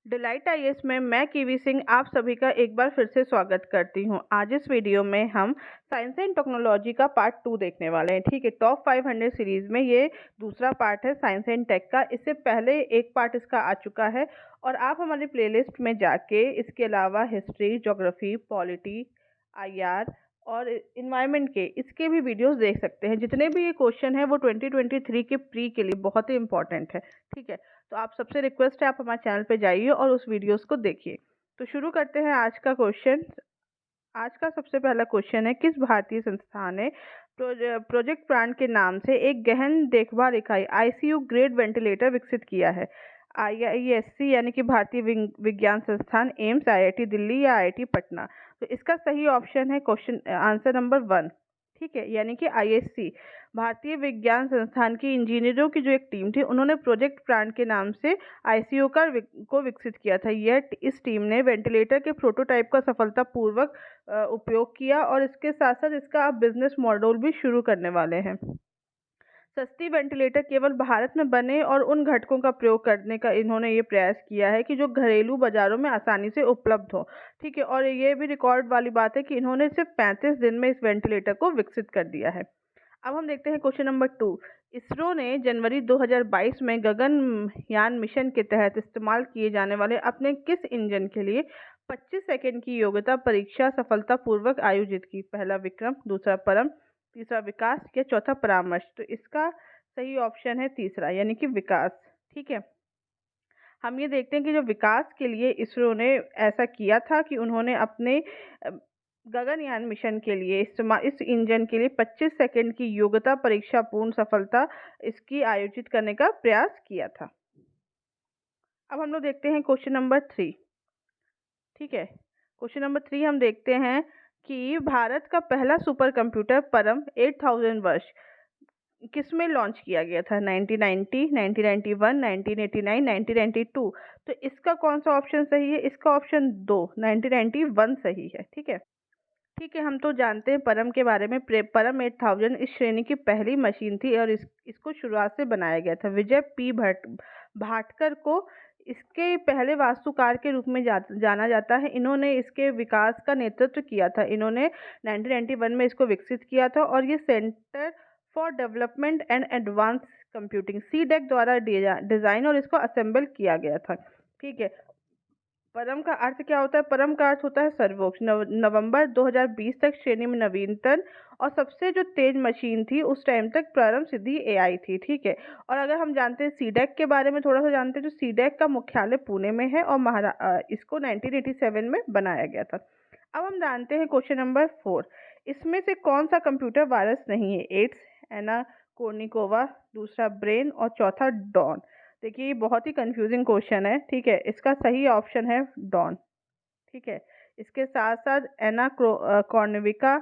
Delight IAS में मैं kiwi Singh आप सभी का एक बार फिर से स्वागत करती हूँ। आज इस वीडियो में हम साइंस एंड टेक्नोलॉजी का पार्ट 2 देखने वाले हैं। ठीक है, टॉप 500 सीरीज में ये दूसरा पार्ट है साइंस एंड टेक का। इससे पहले एक पार्ट इसका आ चुका है और आप हमारी प्लेलिस्ट में जाके इसके अलावा हिस्ट्री, ज्योग्राफी, पॉलिटी, आईआर और इन्वायरमेंट के इसके भी वीडियोस देख सकते हैं। जितने भी ये क्वेश्चन है वो 2023 के प्री के लिए बहुत ही इंपॉर्टेंट है। ठीक है, तो आप सबसे रिक्वेस्ट है आप हमारे चैनल पे जाइए और उस वीडियोस को देखिए। तो शुरू करते हैं आज का क्वेश्चन। आज का सबसे पहला क्वेश्चन है, किस भारतीय संस्थान ने प्रोजेक्ट प्राण के नाम से एक गहन देखभाल इकाई आईसीयू ग्रेड वेंटिलेटर विकसित किया है? आईआईएससी यानी कि भारतीय विज्ञान संस्थान, एम्स, आईआईटी दिल्ली या आईआईटी पटना? तो इसका सही ऑप्शन है क्वेश्चन आंसर नंबर 1। ठीक है, यानी कि आईएससी भारतीय विज्ञान संस्थान की इंजीनियरों की जो एक टीम थी, उन्होंने प्रोजेक्ट प्राण के नाम से आईसीयू को विकसित किया था। इस टीम ने वेंटिलेटर के प्रोटोटाइप का सफलतापूर्वक उपयोग किया और इसके साथ साथ इसका अब बिजनेस मॉडल भी शुरू करने वाले हैं। सस्ती वेंटिलेटर केवल भारत में बने और उन घटकों का प्रयोग करने का इन्होंने ये प्रयास किया है कि जो घरेलू बाजारों में आसानी से उपलब्ध हो। ठीक है, और ये भी रिकॉर्ड वाली बात है कि इन्होंने सिर्फ 35 दिन में इस वेंटिलेटर को विकसित कर दिया है। अब हम देखते हैं क्वेश्चन नंबर 2। इसरो ने जनवरी 2022 में गगनयान मिशन के तहत इस्तेमाल किए जाने वाले अपने किस इंजन के लिए 25 सेकंड की योग्यता परीक्षा सफलतापूर्वक आयोजित की? पहला विक्रम, दूसरा परम, तीसरा विकास या चौथा परामर्श? तो इसका सही ऑप्शन है तीसरा, यानी कि विकास। ठीक है, हम ये देखते हैं कि जो विकास के लिए इसरो ने ऐसा किया था कि उन्होंने अपने गगनयान मिशन के लिए इस इंजन के लिए 25 सेकंड की योग्यता परीक्षा पूर्ण सफलता इसकी आयोजित करने का प्रयास किया था। अब हम लोग देखते हैं क्वेश्चन नंबर 3। ठीक है, क्वेश्चन नंबर 3 हम देखते हैं कि भारत का पहला सुपर कंप्यूटर परम 8000 वर्ष किस में लॉन्च किया गया था? 1990, 1991, 1989, 1992? तो इसका कौन सा ऑप्शन सही है? इसका ऑप्शन 2, 1991 सही है। ठीक है, ठीक है, हम तो जानते हैं परम के बारे में। परम 8000 इस श्रेणी की पहली मशीन थी और इसको शुरुआत से बनाया गया था। विजय पी भाटकर को इसके पहले वास्तुकार के रूप में जाना जाता है। इन्होंने इसके विकास का नेतृत्व किया था। इन्होंने 1991 में इसको विकसित किया था और ये centre for development and advance computing CDAC द्वारा डिजाइन और इसको असेंबल किया गया था। ठीक है, परम का अर्थ क्या होता है? परम का अर्थ होता है सर्वोच्च। नवंबर 2020 तक श्रेणी में नवीनतम और सबसे जो तेज मशीन थी उस टाइम तक परम सिद्धि एआई थी। ठीक है, और अगर हम जानते हैं सीडेक के बारे में थोड़ा सा जानते हैं, तो सीडेक का मुख्यालय पुणे में है और इसको 1987 में बनाया गया था। अब हम जानते हैं क्वेश्चन नंबर 4। इसमें से कौन सा कंप्यूटर वायरस नहीं है? एड्स, एना कोर्निकोवा, दूसरा ब्रेन और चौथा डॉन? देखिए, ये बहुत ही कंफ्यूजिंग क्वेश्चन है। ठीक है, इसका सही ऑप्शन है डॉन। ठीक है, इसके साथ साथ एना कॉर्निविका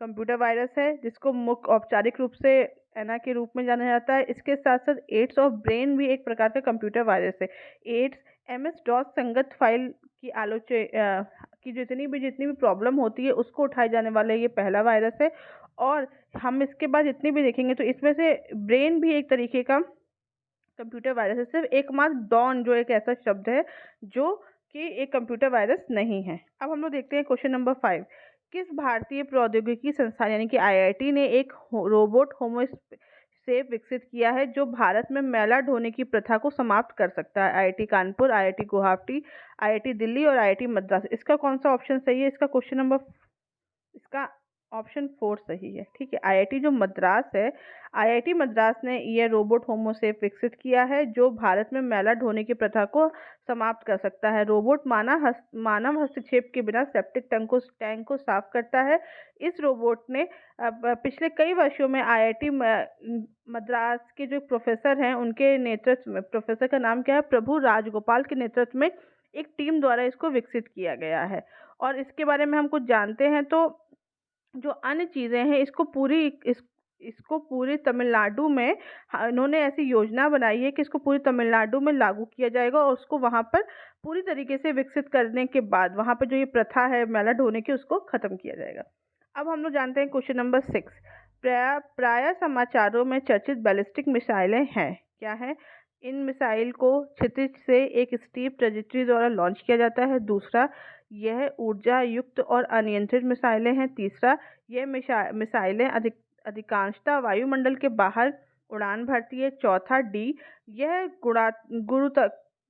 कंप्यूटर वायरस है जिसको मुख्य औपचारिक रूप से एना के रूप में जाना जाता है। इसके साथ साथ एड्स और ब्रेन भी एक प्रकार का कंप्यूटर वायरस है। एड्स एमएस डॉस संगत फाइल की की जितनी भी प्रॉब्लम होती है उसको उठाए जाने वाला ये पहला वायरस है। और हम इसके बाद जितनी भी देखेंगे तो इसमें से ब्रेन भी एक तरीके का कंप्यूटर वायरस है। सिर्फ एकमात्र डॉन जो एक ऐसा शब्द है जो कि एक कंप्यूटर वायरस नहीं है। अब हम लोग देखते हैं क्वेश्चन नंबर 5। किस भारतीय प्रौद्योगिकी संस्थान यानी कि आईआईटी ने एक रोबोट होमोसेफ विकसित किया है जो भारत में मैला ढोने की प्रथा को समाप्त कर सकता है? IIT Kanpur, IIT Guwahati, IIT Delhi और आईआईटी मद्रास? इसका कौन सा ऑप्शन सही है? इसका ऑप्शन 4 सही है। ठीक है, आईआईटी जो मद्रास है, आईआईटी मद्रास ने यह रोबोट होमोसेफ विकसित किया है जो भारत में मैला ढोने की प्रथा को समाप्त कर सकता है। रोबोट मानव हस्तक्षेप के बिना सेप्टिक टैंक को साफ करता है। इस रोबोट ने पिछले कई वर्षों में आईआईटी मद्रास के जो प्रोफेसर हैं उनके नेतृत्व में, प्रोफेसर का नाम क्या है? प्रभु राजगोपाल के नेतृत्व में एक टीम द्वारा इसको विकसित किया गया है। और इसके बारे में हम कुछ जानते हैं तो जो अन्य चीज़ें हैं इसको पूरी तमिलनाडु में इन्होंने ऐसी योजना बनाई है कि इसको पूरी तमिलनाडु में लागू किया जाएगा और उसको वहाँ पर पूरी तरीके से विकसित करने के बाद वहाँ पर जो ये प्रथा है मैला ढोने की उसको ख़त्म किया जाएगा। अब हम लोग जानते हैं क्वेश्चन नंबर 6। प्राय समाचारों में चर्चित बैलिस्टिक मिसाइलें हैं क्या है? इन मिसाइल को क्षितिज से एक स्टीप ट्रेजेक्टरी द्वारा लॉन्च किया जाता है। दूसरा, यह ऊर्जा युक्त और अनियंत्रित मिसाइलें हैं। तीसरा, यह मिसाइलें अधिकांशतः वायुमंडल के बाहर उड़ान भरती है। चौथा, डी, यह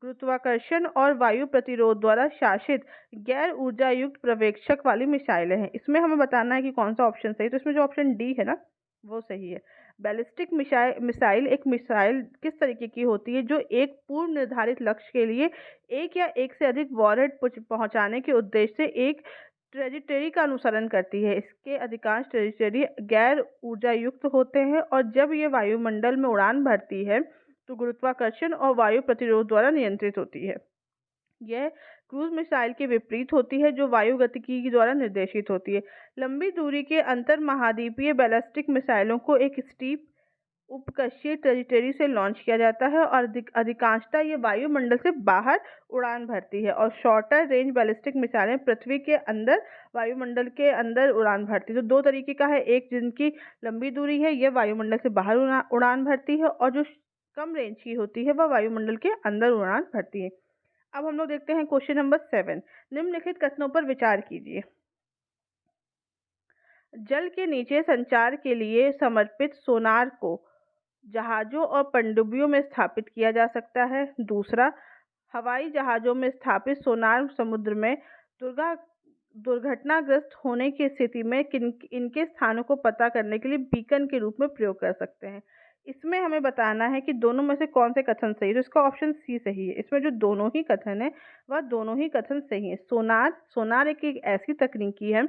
गुरुत्वाकर्षण और वायु प्रतिरोध द्वारा शासित गैर ऊर्जा युक्त पर्यवेक्षक वाली मिसाइलें हैं। इसमें हमें बताना है कि कौन सा ऑप्शन सही है। तो इसमें जो ऑप्शन डी है ना, वो सही है। बैलिस्टिक मिसाइल एक मिसाइल किस तरीके की होती है जो एक पूर्व निर्धारित लक्ष्य के लिए एक या एक से अधिक वॉरहेड पहुंचाने के उद्देश्य से एक ट्रेजेक्टरी का अनुसरण करती है। इसके अधिकांश ट्रेजेक्टरी गैर ऊर्जा युक्त होते हैं और जब ये वायुमंडल में उड़ान भरती है तो गुरुत्वाकर्षण और वायु प्रतिरोध द्वारा नियंत्रित होती है। यह क्रूज मिसाइल के विपरीत होती है जो वायु गतिकी द्वारा निर्देशित होती है। लंबी दूरी के अंतर महाद्वीपीय बैलिस्टिक मिसाइलों को एक स्टीप उपकक्षीय ट्रेजेक्टरी से लॉन्च किया जाता है और अधिकांशतः ये वायुमंडल से बाहर उड़ान भरती है। और शॉर्टर रेंज बैलिस्टिक मिसाइलें पृथ्वी के अंदर वायुमंडल के अंदर उड़ान भरती है। तो दो तरीके का है, एक जिनकी लंबी दूरी है यह वायुमंडल से बाहर उड़ान भरती है और जो कम रेंज की होती है वह वायुमंडल के अंदर उड़ान भरती है। अब हम लोग देखते हैं क्वेश्चन नंबर 7। निम्नलिखित कथनों पर विचार कीजिए। जल के नीचे संचार के लिए समर्पित सोनार को जहाजों और पनडुब्बियों में स्थापित किया जा सकता है। दूसरा, हवाई जहाजों में स्थापित सोनार समुद्र में दुर्घटनाग्रस्त होने की स्थिति में इनके स्थानों को पता करने के लिए बीकन के रूप में प्रयोग कर सकते हैं। इसमें हमें बताना है कि दोनों में से कौन से कथन सही है। तो इसका ऑप्शन सी सही है। इसमें जो दोनों ही कथन है वह दोनों ही कथन सही है। सोनार एक ऐसी तकनीकी है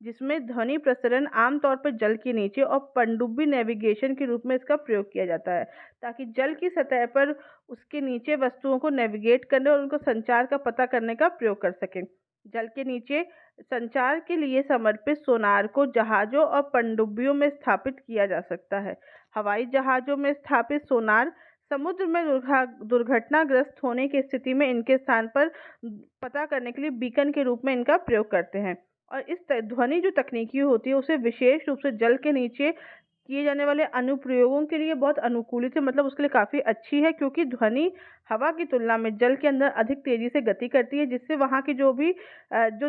जिसमें ध्वनि प्रसरण आमतौर पर जल के नीचे और पनडुब्बी नेविगेशन के रूप में इसका प्रयोग किया जाता है ताकि जल की सतह पर उसके नीचे वस्तुओं को नेविगेट करने और उनको संचार का पता करने का प्रयोग कर सकें। जल के नीचे संचार के लिए समर्पित सोनार को जहाजों और पनडुब्बियों में स्थापित किया जा सकता है। हवाई जहाजों में स्थापित सोनार समुद्र में दुर्घटनाग्रस्त होने की स्थिति में इनके स्थान पर पता करने के लिए बीकन के रूप में इनका प्रयोग करते हैं। और इस ध्वनि जो तकनीकी होती है उसे विशेष रूप से जल के नीचे किए जाने वाले अनुप्रयोगों के लिए बहुत अनुकूलित है, मतलब उसके लिए काफ़ी अच्छी है क्योंकि ध्वनि हवा की तुलना में जल के अंदर अधिक तेज़ी से गति करती है, जिससे वहाँ की जो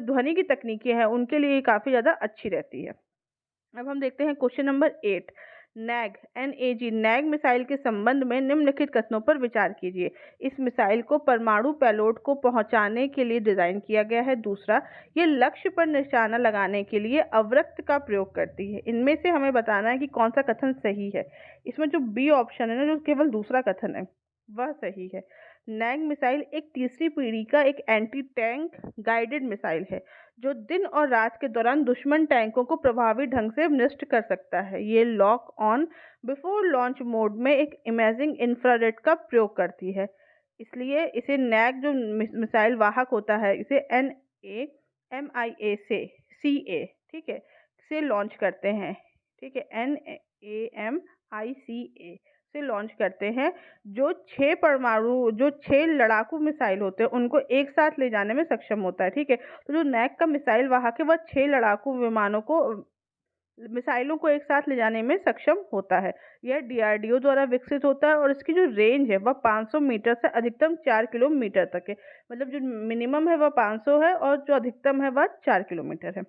ध्वनि की तकनीकें हैं उनके लिए काफ़ी ज़्यादा अच्छी रहती है। अब हम देखते हैं क्वेश्चन नंबर 8। नैग मिसाइल के संबंध में निम्नलिखित कथनों पर विचार कीजिए। इस मिसाइल को परमाणु पेलोड को पहुंचाने के लिए डिजाइन किया गया है। दूसरा, ये लक्ष्य पर निशाना लगाने के लिए अवरक्त का प्रयोग करती है। इनमें से हमें बताना है कि कौन सा कथन सही है। इसमें जो बी ऑप्शन है ना, जो केवल दूसरा कथन है वह सही है। नैग मिसाइल एक तीसरी पीढ़ी का एक एंटी टैंक गाइडेड मिसाइल है जो दिन और रात के दौरान दुश्मन टैंकों को प्रभावी ढंग से नष्ट कर सकता है। ये lock on before launch mode में एक इमेजिंग इंफ्रारेड का प्रयोग करती है, इसलिए इसे नैग जो मिसाइल वाहक होता है इसे NAMIA से CA, ठीक है, से लॉन्च करते हैं। ठीक है, NAMICA से लॉन्च करते हैं। जो 6 लड़ाकू मिसाइल होते हैं उनको एक साथ ले जाने में सक्षम होता है। ठीक है, तो जो नैग का मिसाइल वाहक है वह 6 लड़ाकू मिसाइलों को एक साथ ले जाने में सक्षम होता है। यह DRDO द्वारा विकसित होता है और इसकी जो रेंज है वह 500 मीटर से अधिकतम 4 किलोमीटर तक है। मतलब जो मिनिमम है वह 500 है और जो अधिकतम है वह 4 किलोमीटर है।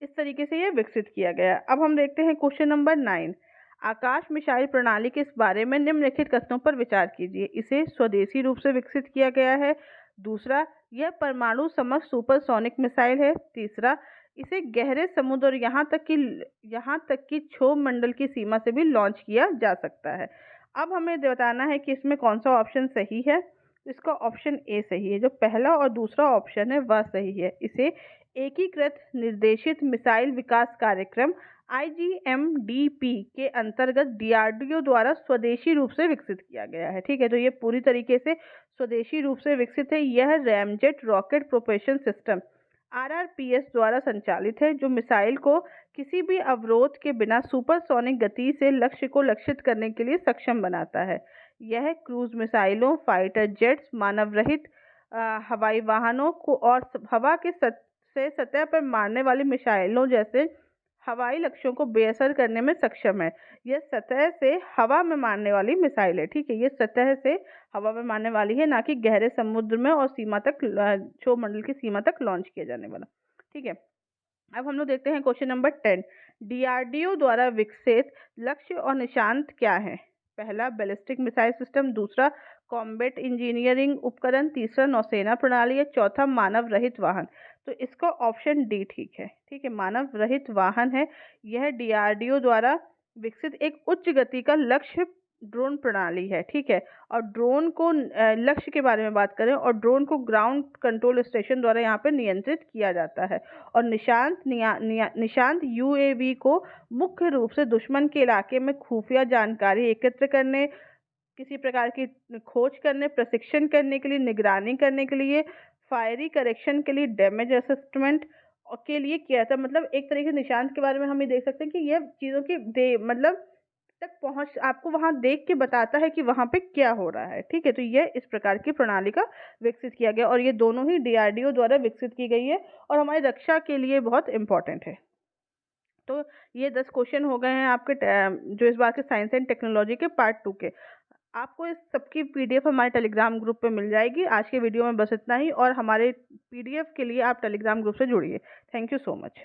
इस तरीके से यह विकसित किया गया। अब हम देखते हैं क्वेश्चन नंबर 9। आकाश मिसाइल प्रणाली के इस बारे में निम्नलिखित कथनों पर विचार कीजिए। इसे स्वदेशी रूप से विकसित किया गया है। दूसरा, यह परमाणु समक्ष सुपरसोनिक मिसाइल है। तीसरा, इसे गहरे समुद्र और यहाँ तक कि क्षोभ मंडल की सीमा से भी लॉन्च किया जा सकता है। अब हमें बताना है कि इसमें कौन सा ऑप्शन सही है। इसका ऑप्शन ए सही है। जो पहला और दूसरा ऑप्शन है वह सही है। इसे एकीकृत निर्देशित मिसाइल विकास कार्यक्रम IGMDP के अंतर्गत DRDO द्वारा स्वदेशी रूप से विकसित किया गया है। ठीक है, तो ये पूरी तरीके से स्वदेशी रूप से विकसित है। यह ramjet rocket propulsion system RRPS द्वारा संचालित है जो मिसाइल को किसी भी अवरोध के बिना सुपरसोनिक गति से लक्ष्य को लक्षित करने के लिए सक्षम बनाता है। यह क्रूज मिसाइलों, फाइटर जेट्स, मानव रहित हवाई वाहनों को और हवा के से सतह पर मारने वाली मिसाइलों जैसे हवाई लक्ष्यों को बेअसर करने में सक्षम है। यह सतह से हवा में मारने वाली मिसाइल है। ठीक है, ये सतह से हवा में मारने वाली है, ना कि गहरे समुद्र में और सीमा तक क्षोभमंडल की सीमा तक लॉन्च किया जाने वाला। ठीक है, अब हम लोग देखते हैं क्वेश्चन नंबर 10। डीआरडीओ द्वारा विकसित लक्ष्य और निशांत क्या है? पहला बैलिस्टिक मिसाइल सिस्टम, दूसरा कॉम्बैट इंजीनियरिंग उपकरण, तीसरा नौसेना प्रणाली या चौथा मानव रहित वाहन। तो इसका ऑप्शन डी ठीक है। ठीक है, मानव रहित वाहन है। यह डीआरडीओ द्वारा विकसित एक उच्च गति का लक्ष्य ड्रोन प्रणाली है। ठीक है, और ड्रोन को लक्ष्य के बारे में बात करें, और ड्रोन को ग्राउंड कंट्रोल स्टेशन द्वारा यहाँ पे नियंत्रित किया जाता है। और निशांत यूएवी को मुख्य रूप से दुश्मन के इलाके में खुफिया जानकारी एकत्र करने, किसी प्रकार की खोज करने, प्रशिक्षण करने के लिए, निगरानी करने के लिए, फायरी करेक्शन के लिए, डैमेज असेसमेंट के लिए किया था। मतलब एक तरीके से निशांत के बारे में हम ये देख सकते हैं कि यह चीज़ों की मतलब तक पहुंच आपको वहां देख के बताता है कि वहां पे क्या हो रहा है। ठीक है, तो यह इस प्रकार की प्रणाली का विकसित किया गया, और ये दोनों ही डीआरडीओ द्वारा विकसित की गई है और हमारी रक्षा के लिए बहुत इंपॉर्टेंट है। तो ये 10 क्वेश्चन हो गए हैं आपके जो इस बार के साइंस एंड टेक्नोलॉजी के पार्ट 2 के। आपको इस सबकी पीडीएफ हमारे टेलीग्राम ग्रुप पे मिल जाएगी। आज के वीडियो में बस इतना ही, और हमारे पीडीएफ के लिए आप टेलीग्राम ग्रुप से जुड़िए। Thank you so much.